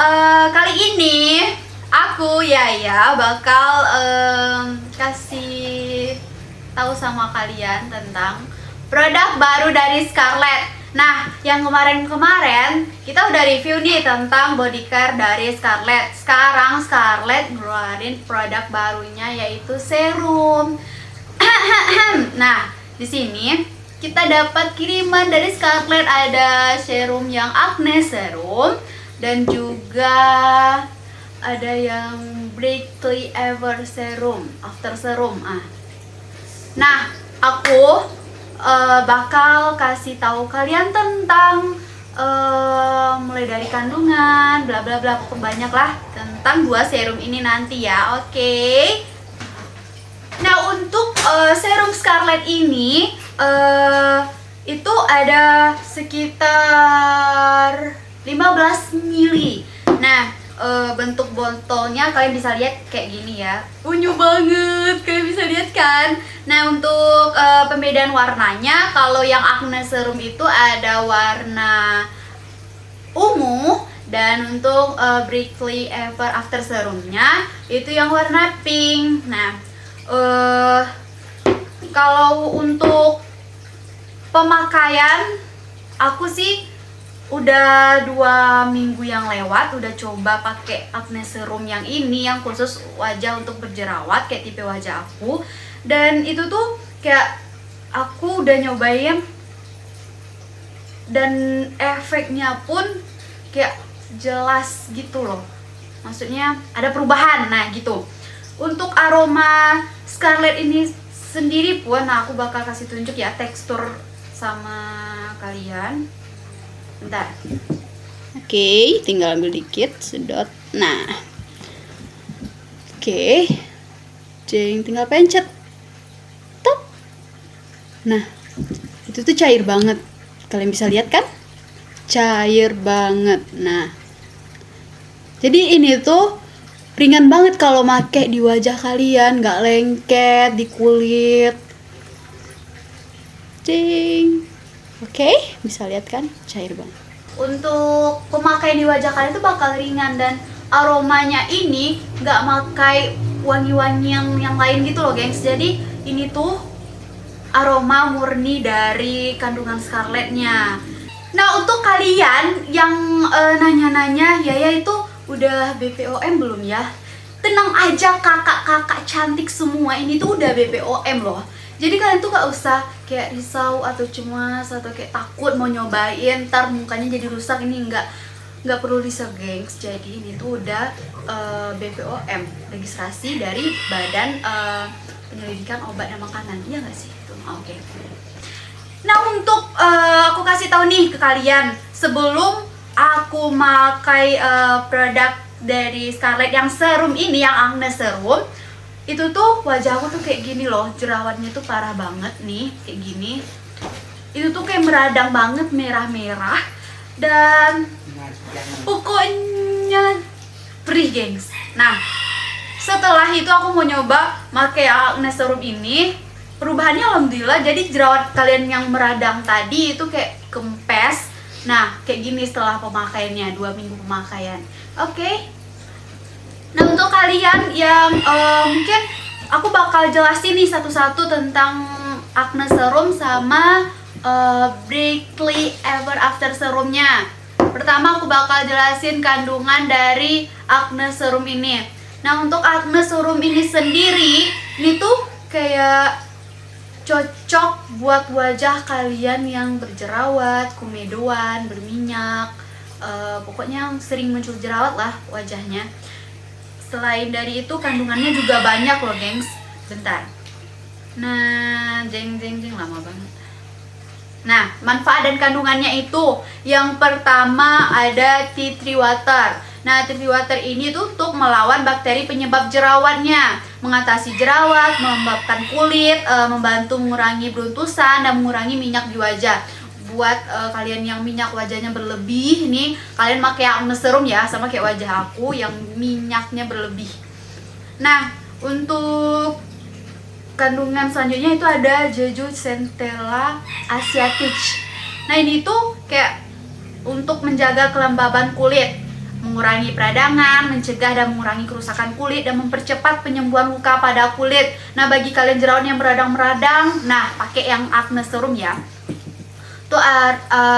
Kali ini aku Yaya bakal kasih tahu sama kalian tentang produk baru dari Scarlett. Nah, yang kemarin-kemarin kita udah review nih tentang body care dari Scarlett. Sekarang Scarlett ngeluarin produk barunya yaitu serum. Nah, di sini kita dapat kiriman dari Scarlett, ada serum yang acne serum dan juga ada yang Breakthrough Ever serum, after serum. Nah, aku bakal kasih tahu kalian tentang mulai dari kandungan, bla bla bla, banyak lah tentang dua serum ini nanti ya. Oke. Nah, untuk serum Scarlett ini itu ada sekitar 15 mili. Nah, bentuk botolnya kalian bisa lihat kayak gini ya, unyu banget, kalian bisa lihat kan. Nah, untuk pembedaan warnanya, kalau yang acne serum itu ada warna ungu, dan untuk Breakthrough Ever After serumnya itu yang warna pink. Nah, kalau untuk pemakaian, aku sih udah 2 minggu yang lewat udah coba pakai acne serum yang ini, yang khusus wajah untuk berjerawat kayak tipe wajah aku. Dan itu tuh kayak aku udah nyobain dan efeknya pun kayak jelas gitu loh, maksudnya ada perubahan. Nah gitu. Untuk aroma Scarlett ini sendiri pun, nah aku bakal kasih tunjuk ya tekstur sama kalian. Bentar. Oke, tinggal ambil dikit, sedot. Nah, oke, jeng, tinggal pencet. Top. Nah, itu tuh cair banget. Kalian bisa lihat kan? Cair banget. Nah, jadi ini tuh ringan banget kalau make di wajah kalian, nggak lengket di kulit. Jeng. Oke, bisa lihat kan? Cair banget. Untuk pemakaian di wajah kalian tuh bakal ringan, dan aromanya ini nggak makai wangi-wangi yang lain gitu loh gengs. Jadi ini tuh aroma murni dari kandungan Scarlettnya. Nah, untuk kalian yang nanya-nanya, Yaya itu udah BPOM belum ya? Tenang aja kakak-kakak cantik semua, ini tuh udah BPOM loh. Jadi kalian tuh gak usah kayak risau atau cemas atau kayak takut mau nyobain ntar mukanya jadi rusak. Ini nggak perlu risau gengs. Jadi ini tuh udah BPOM, registrasi dari Badan Penyelidikan Obat dan Makanan. Iya nggak sih? Oke. Nah, untuk aku kasih tahu nih ke kalian, sebelum aku pakai produk dari Scarlett yang serum ini, yang acne serum, itu tuh wajah aku tuh kayak gini loh, jerawatnya tuh parah banget nih, kayak gini. Itu tuh kayak meradang banget, merah-merah, dan pokoknya perih gengs. Nah, setelah itu aku mau nyoba pakai acne serum ini, perubahannya alhamdulillah. Jadi jerawat kalian yang meradang tadi itu kayak kempes. Nah, kayak gini setelah pemakaiannya, 2 minggu pemakaian. Oke. Nah, untuk kalian yang mungkin aku bakal jelasin nih satu-satu tentang acne serum sama Breakthrough Ever After serumnya. Pertama aku bakal jelasin kandungan dari acne serum ini. Nah, untuk acne serum ini sendiri, ini tuh kayak cocok buat wajah kalian yang berjerawat, komedoan, berminyak, pokoknya yang sering muncul jerawat lah wajahnya. Selain dari itu kandungannya juga banyak loh gengs. Bentar. Nah, jeng lama banget. Nah, manfaat dan kandungannya itu, yang pertama ada tea tree water. Nah, tea tree water ini tuh untuk melawan bakteri penyebab jerawatnya, mengatasi jerawat, melembabkan kulit, membantu mengurangi beruntusan dan mengurangi minyak di wajah. Buat kalian yang minyak wajahnya berlebih nih, kalian pakai acne serum ya, sama kayak wajah aku yang minyaknya berlebih. Nah, untuk kandungan selanjutnya itu ada Jeju Centella Asiatique. Nah, ini tuh kayak untuk menjaga kelembaban kulit, mengurangi peradangan, mencegah dan mengurangi kerusakan kulit, dan mempercepat penyembuhan luka pada kulit. Nah, bagi kalian jerawat yang meradang-meradang, nah pakai yang Acne Serum ya.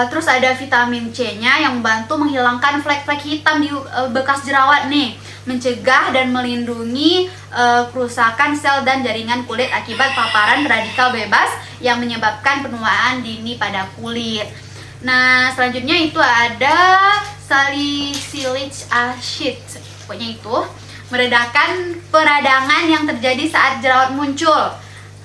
Terus ada vitamin C-nya yang membantu menghilangkan flek-flek hitam di bekas jerawat nih, mencegah dan melindungi kerusakan sel dan jaringan kulit akibat paparan radikal bebas yang menyebabkan penuaan dini pada kulit. Nah, selanjutnya itu ada salicylic acid. Pokoknya itu meredakan peradangan yang terjadi saat jerawat muncul.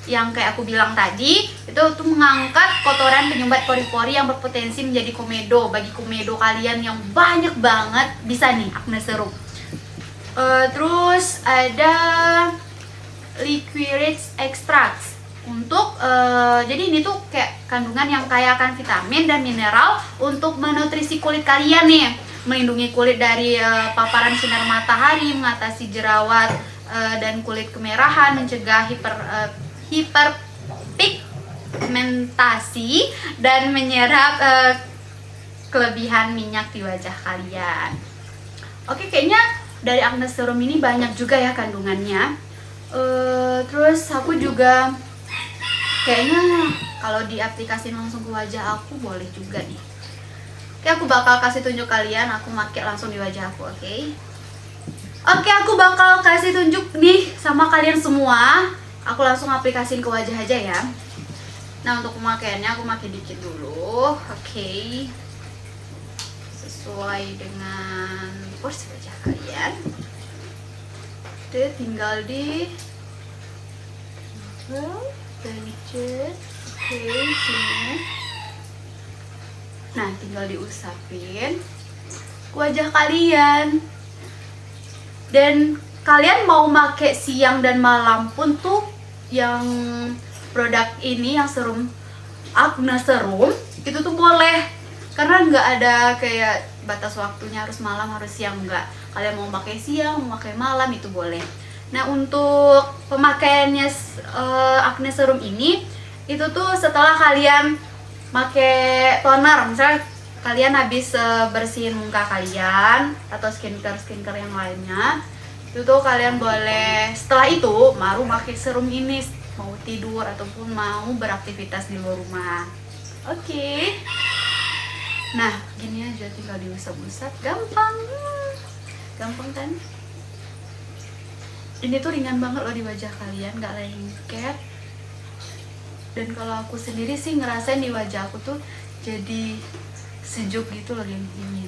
Yang kayak aku bilang tadi, itu tuh mengangkat kotoran penyumbat pori-pori yang berpotensi menjadi komedo. Bagi komedo kalian yang banyak banget, bisa nih Acne Serum. Terus ada licorice extracts untuk jadi ini tuh kayak kandungan yang kaya akan vitamin dan mineral untuk menutrisi kulit kalian nih, melindungi kulit dari paparan sinar matahari, mengatasi jerawat dan kulit kemerahan, mencegah hiperpigmentasi dan menyerap kelebihan minyak di wajah kalian. Oke, kayaknya dari Acne Serum ini banyak juga ya kandungannya. Terus aku juga kayaknya kalau diaplikasiin langsung ke wajah aku boleh juga nih. Oke, aku bakal kasih tunjuk kalian, aku pakai langsung di wajah aku, oke? Oke, aku bakal kasih tunjuk nih sama kalian semua. Aku langsung aplikasiin ke wajah aja ya. Nah, untuk pemakaiannya aku pakai dikit dulu, oke? Sesuai dengan porsi wajah kalian. Oke, tinggal di pencet, oke, sini. Nah, tinggal diusapin ke wajah kalian. Dan kalian mau pakai siang dan malam pun tuh yang produk ini, yang serum Acne Serum, itu tuh boleh. Karena nggak ada kayak batas waktunya harus malam, harus siang, enggak. Kalian mau pakai siang, mau pakai malam, itu boleh. Nah, untuk pemakaiannya Acne Serum ini, itu tuh setelah kalian pakai toner, misalnya kalian habis bersihin muka kalian atau skincare yang lainnya, itu tuh kalian boleh setelah itu baru pakai serum ini mau tidur ataupun mau beraktivitas di luar rumah. Oke. Nah, gini aja, tinggal diusap-usap, gampang kan? Ini tuh ringan banget loh di wajah kalian, nggak lengket. Dan kalau aku sendiri sih ngerasain di wajah aku tuh jadi sejuk gitu loh gini.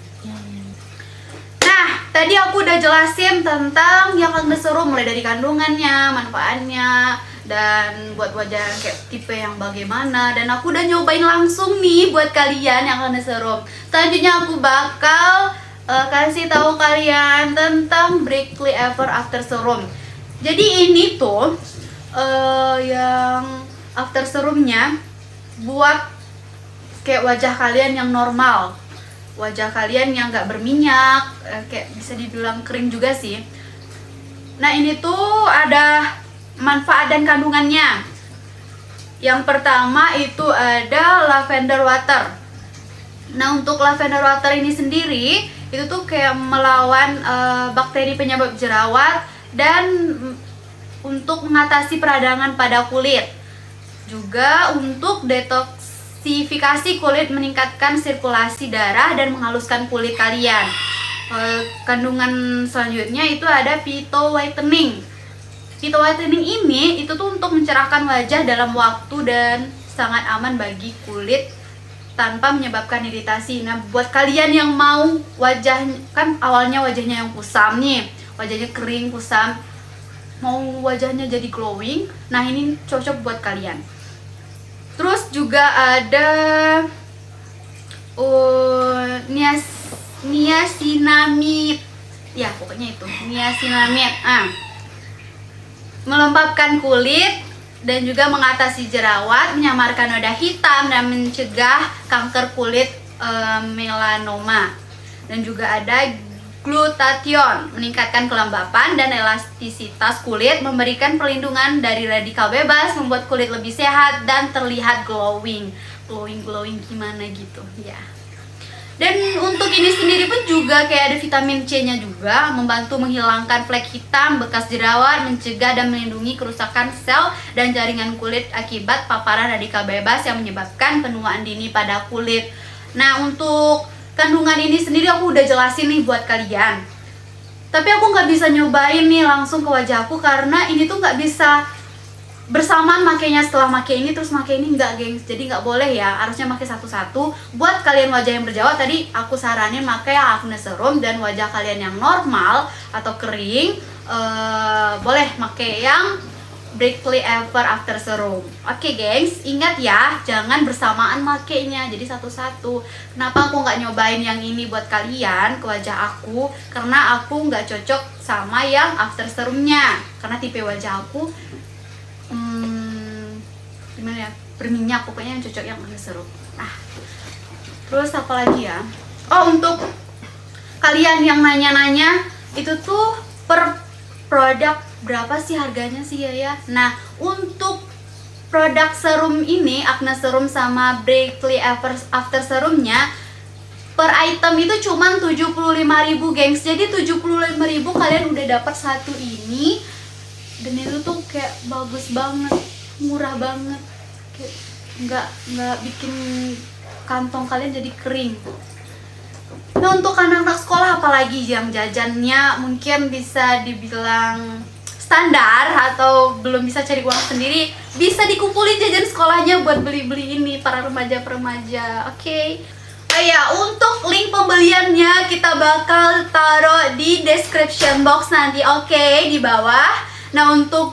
Nah, tadi aku udah jelasin tentang yang Acne Serum, mulai dari kandungannya, manfaatnya, dan buat wajah kayak tipe yang bagaimana. Dan aku udah nyobain langsung nih buat kalian yang Acne Serum. Selanjutnya aku bakal kasih tahu kalian tentang Breakly Ever After Serum. Jadi ini tuh yang after serumnya buat kayak wajah kalian yang normal, wajah kalian yang nggak berminyak, kayak bisa dibilang kering juga sih. Nah, ini tuh ada manfaat dan kandungannya. Yang pertama itu ada lavender water. Nah, untuk lavender water ini sendiri itu tuh kayak melawan bakteri penyebab jerawat dan untuk mengatasi peradangan pada kulit. Juga untuk detoksifikasi kulit, meningkatkan sirkulasi darah dan menghaluskan kulit kalian. Kandungan selanjutnya itu ada phyto whitening. Phyto whitening ini itu tuh untuk mencerahkan wajah dalam waktu dan sangat aman bagi kulit tanpa menyebabkan iritasi. Nah, buat kalian yang mau wajah, kan awalnya wajahnya yang kusam nih, wajahnya kering, kusam, mau wajahnya jadi glowing, nah ini cocok buat kalian. Terus juga ada niacinamide. Ya, pokoknya itu, niacinamide. Melembabkan kulit dan juga mengatasi jerawat, menyamarkan noda hitam dan mencegah kanker kulit melanoma. Dan juga ada glutathione, meningkatkan kelembapan dan elastisitas kulit, memberikan perlindungan dari radikal bebas, membuat kulit lebih sehat dan terlihat glowing gimana gitu ya. Dan untuk ini sendiri pun juga kayak ada vitamin C-nya juga, membantu menghilangkan flek hitam, bekas jerawat, mencegah dan melindungi kerusakan sel dan jaringan kulit akibat paparan radikal bebas yang menyebabkan penuaan dini pada kulit. Nah, untuk kandungan ini sendiri aku udah jelasin nih buat kalian. Tapi aku nggak bisa nyobain nih langsung ke wajahku karena ini tuh nggak bisa bersamaan makainya, setelah makai ini terus makai ini enggak, gengs. Jadi nggak boleh ya, harusnya makai satu-satu. Buat kalian wajah yang berjerawat tadi aku saranin makai Acne Serum, dan wajah kalian yang normal atau kering boleh makai yang Breakthrough Ever After Serum. Oke, gengs, ingat ya, jangan bersamaan makainya, jadi satu-satu. Kenapa aku nggak nyobain yang ini buat kalian ke wajah aku? Karena aku nggak cocok sama yang After Serumnya, karena tipe wajah aku gimana ya, berminyak, pokoknya yang cocok yang Acne Serum. Nah, terus apa lagi ya? Oh, untuk kalian yang nanya-nanya itu tuh per produk berapa sih harganya sih ya? Nah, untuk produk serum ini, Acne Serum sama Breakthrough Ever After Serumnya, per item itu cuman 75.000, gengs. Jadi 75.000 kalian udah dapat satu ini, dan itu tuh kayak bagus banget, murah banget, kayak nggak bikin kantong kalian jadi kering. Nah, untuk anak-anak sekolah apalagi yang jajannya mungkin bisa dibilang standar atau belum bisa cari uang sendiri, bisa dikumpulin jajan sekolahnya buat beli-beli ini para remaja-remaja. Oke. Oh ya, untuk link pembeliannya kita bakal taruh di description box nanti, oke, di bawah. Nah, untuk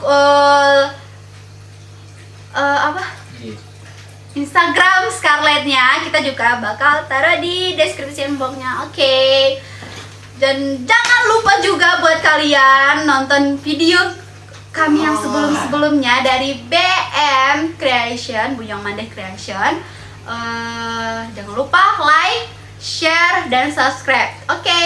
Instagram Scarlettnya kita juga bakal taruh di description boxnya, oke. Dan jangan lupa juga buat kalian nonton video kami yang sebelum-sebelumnya dari BM Creation, Buyong Mandeh Creation. Jangan lupa like, share, dan subscribe, oke.